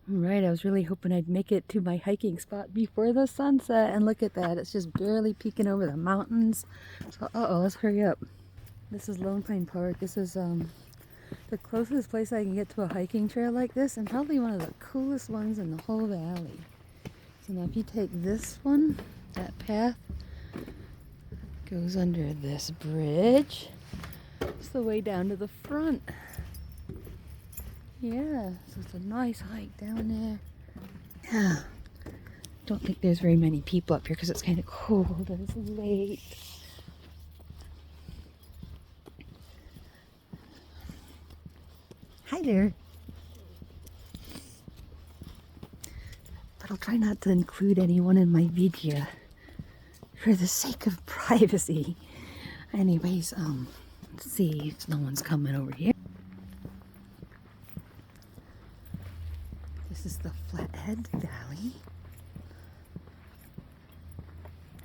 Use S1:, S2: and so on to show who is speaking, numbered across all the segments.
S1: Right, I was really hoping I'd make it to my hiking spot before the sunset, and look at that, it's just barely peeking over the mountains. So, let's hurry up. This is Lone Pine Park. This is the closest place I can get to a hiking trail like this, and probably one of the coolest ones in the whole valley. So now if you take this one, that path goes under this bridge. It's the way down to the front. Yeah, so it's a nice hike down there. Yeah. Don't think there's very many people up here because it's kind of cold and it's late. Hi there. But I'll try not to include anyone in my video for the sake of privacy. Anyways, let's see if no one's coming over here. This is the Flathead Valley.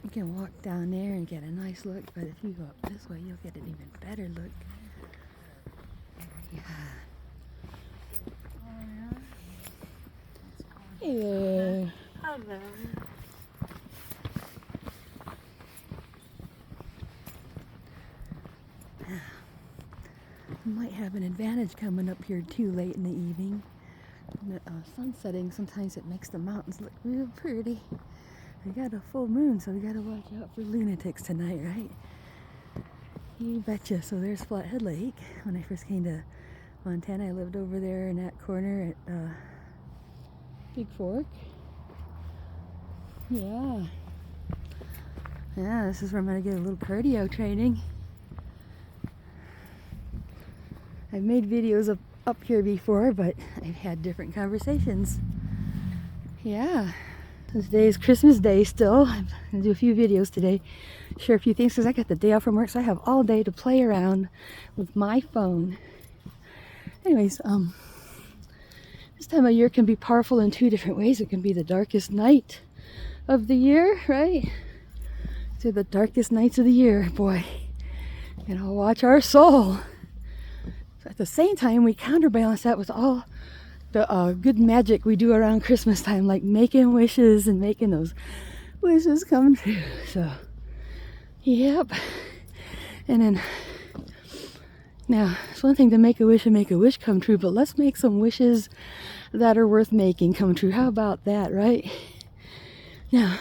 S1: You can walk down there and get a nice look, but if you go up this way, you'll get an even better look. Yeah. Hey there.
S2: Hello.
S1: Might have an advantage coming up here too late in the evening. The sun setting, sometimes it makes the mountains look real pretty. We got a full moon, so we gotta watch out for lunatics tonight, right? You betcha. So there's Flathead Lake. When I first came to Montana, I lived over there in that corner at Big Fork. Yeah. Yeah, this is where I'm gonna get a little cardio training. I've made videos up here before, but I've had different conversations. Yeah. Today is Christmas Day still. I'm gonna do a few videos today, share a few things because I got the day off from work, so I have all day to play around with my phone. Anyways, this time of year can be powerful in two different ways. It can be the darkest night of the year, right? To the darkest nights of the year, boy. You know, watch our soul. At the same time, we counterbalance that with all the good magic we do around Christmas time, like making wishes and making those wishes come true. So, yep. And then, now, it's one thing to make a wish and make a wish come true, but let's make some wishes that are worth making come true. How about that, right? Now,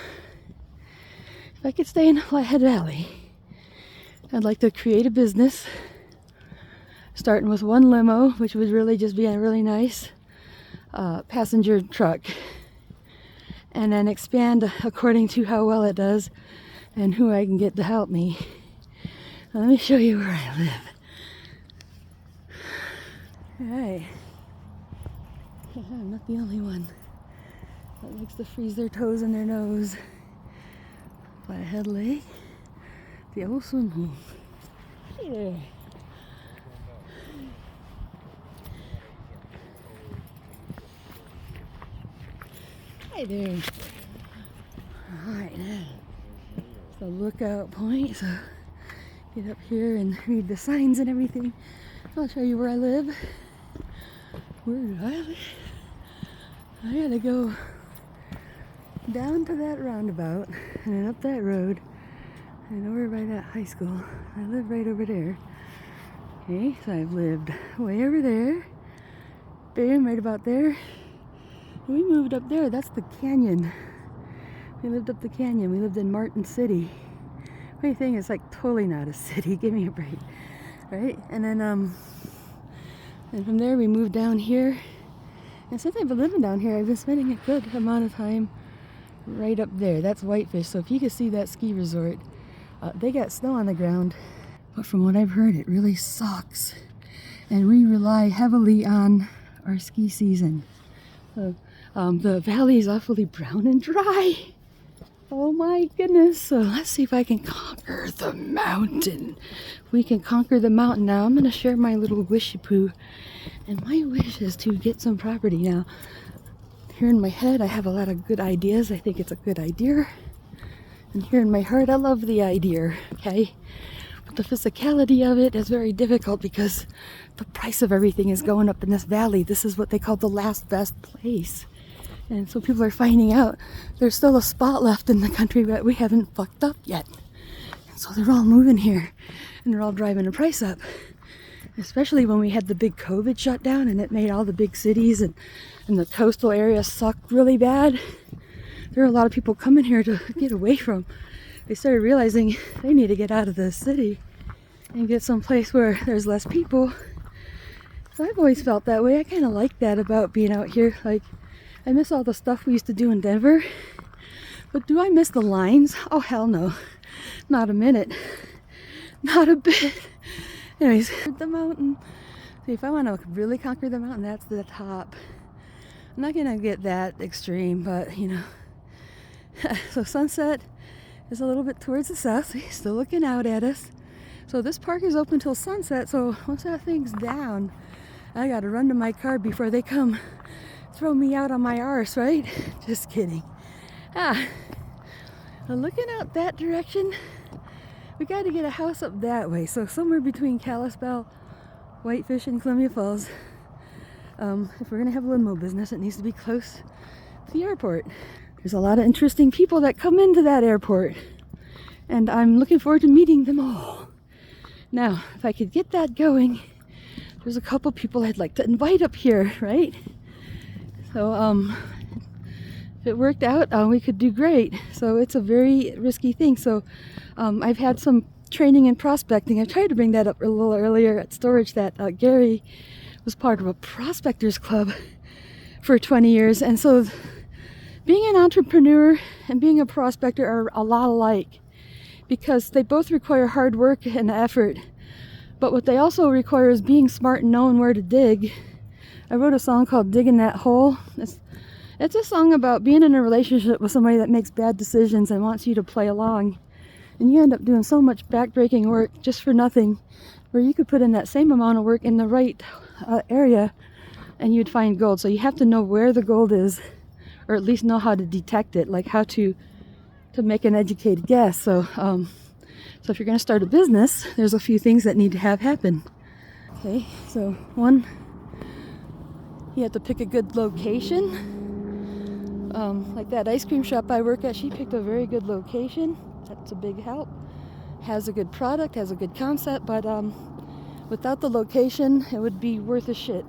S1: if I could stay in Flathead Valley, I'd like to create a business starting with one limo, which would really just be a really nice passenger truck, and then expand according to how well it does and who I can get to help me. Now, let me show you where I live. Alright. I'm not the only one that likes to freeze their toes in their nose. Flathead Lake, the old swim hole. Hey there. Hi there. Alright, now it's the lookout point, so get up here and read the signs and everything. I'll show you where I live. Where do I live? I gotta go down to that roundabout and then up that road and over by that high school. I live right over there. Okay, so I've lived way over there. Bam, right about there. We moved up there. That's the canyon. We lived up the canyon. We lived in Martin City. Funny thing, it's like totally not a city. Give me a break, right? And then, and from there we moved down here. And since I've been living down here, I've been spending a good amount of time right up there. That's Whitefish. So if you can see that ski resort, they got snow on the ground. But from what I've heard, it really sucks. And we rely heavily on our ski season. So, the valley is awfully brown and dry. Oh my goodness. So let's see if I can conquer the mountain. We can conquer the mountain now. I'm going to share my little wishy-poo. And my wish is to get some property. Now, here in my head, I have a lot of good ideas. I think it's a good idea. And here in my heart, I love the idea, okay? But the physicality of it is very difficult because the price of everything is going up in this valley. This is what they call the last best place. And so people are finding out there's still a spot left in the country that we haven't fucked up yet. And so they're all moving here and they're all driving the price up. Especially when we had the big COVID shutdown and it made all the big cities and the coastal area suck really bad. There are a lot of people coming here to get away from. They started realizing they need to get out of the city and get someplace where there's less people. So I've always felt that way. I kind of like that about being out here. Like, I miss all the stuff we used to do in Denver. But do I miss the lines? Oh, hell no. Not a minute. Not a bit. Anyways, the mountain. See, if I want to really conquer the mountain, that's the top. I'm not gonna get that extreme, but you know. So sunset is a little bit towards the south. So he's still looking out at us. So this park is open till sunset. So once that thing's down, I gotta run to my car before they come throw me out on my arse, right? Just kidding. But looking out that direction, we got to get a house up that way. So somewhere between Kalispell, Whitefish, and Columbia Falls. If we're going to have a limo business, it needs to be close to the airport. There's a lot of interesting people that come into that airport. And I'm looking forward to meeting them all. Now, if I could get that going, there's a couple people I'd like to invite up here, right? So, if it worked out, we could do great. So it's a very risky thing. So I've had some training in prospecting. I tried to bring that up a little earlier at storage that Gary was part of a prospectors club for 20 years. And so being an entrepreneur and being a prospector are a lot alike because they both require hard work and effort. But what they also require is being smart and knowing where to dig. I wrote a song called Digging That Hole. It's a song about being in a relationship with somebody that makes bad decisions and wants you to play along. And you end up doing so much backbreaking work just for nothing, where you could put in that same amount of work in the right area and you'd find gold. So you have to know where the gold is, or at least know how to detect it, like how to make an educated guess. So if you're going to start a business, there's a few things that need to have happen. Okay, so one, you have to pick a good location. Like that ice cream shop I work at, she picked a very good location. That's a big help. Has a good product, has a good concept, but without the location, it would be worth a shit.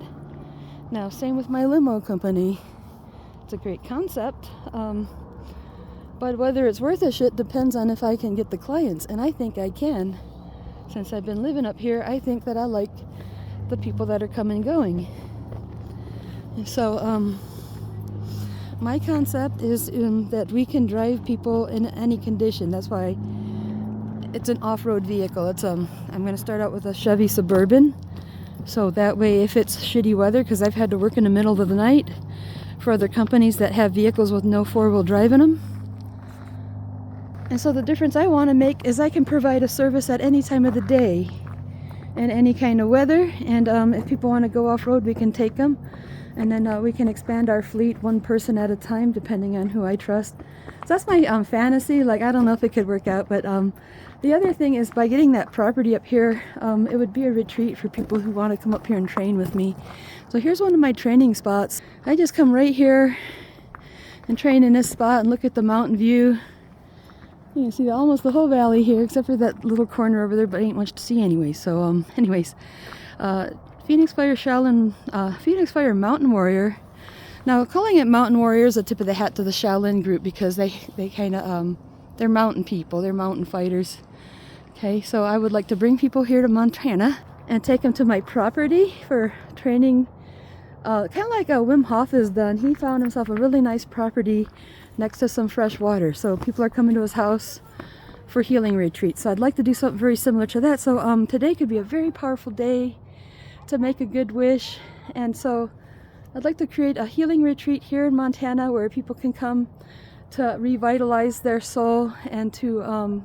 S1: Now, same with my limo company. It's a great concept, but whether it's worth a shit depends on if I can get the clients, and I think I can. Since I've been living up here, I think that I like the people that are coming and going. And so, my concept is that we can drive people in any condition. That's why it's an off-road vehicle. It's I'm going to start out with a Chevy Suburban. So that way, if it's shitty weather, because I've had to work in the middle of the night for other companies that have vehicles with no four-wheel drive in them. And so the difference I want to make is I can provide a service at any time of the day and any kind of weather. And if people want to go off-road, we can take them. And then we can expand our fleet one person at a time, depending on who I trust. So that's my fantasy. Like, I don't know if it could work out, but the other thing is by getting that property up here, it would be a retreat for people who want to come up here and train with me. So here's one of my training spots. I just come right here and train in this spot and look at the mountain view. You can see almost the whole valley here, except for that little corner over there, but ain't much to see anyway. So Phoenix Fire Mountain Warrior. Now, calling it Mountain Warrior is a tip of the hat to the Shaolin group because they kind of, they're mountain people, they're mountain fighters. Okay, so I would like to bring people here to Montana and take them to my property for training. Kind of like Wim Hof has done. He found himself a really nice property next to some fresh water. So people are coming to his house for healing retreats. So I'd like to do something very similar to that. So today could be a very powerful day to make a good wish, and so I'd like to create a healing retreat here in Montana where people can come to revitalize their soul and to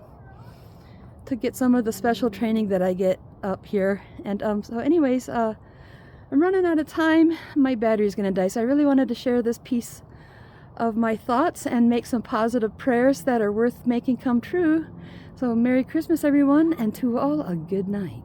S1: get some of the special training that I get up here. And so anyways, I'm running out of time. My battery's gonna die, so I really wanted to share this piece of my thoughts and make some positive prayers that are worth making come true. So Merry Christmas, everyone, and to all a good night.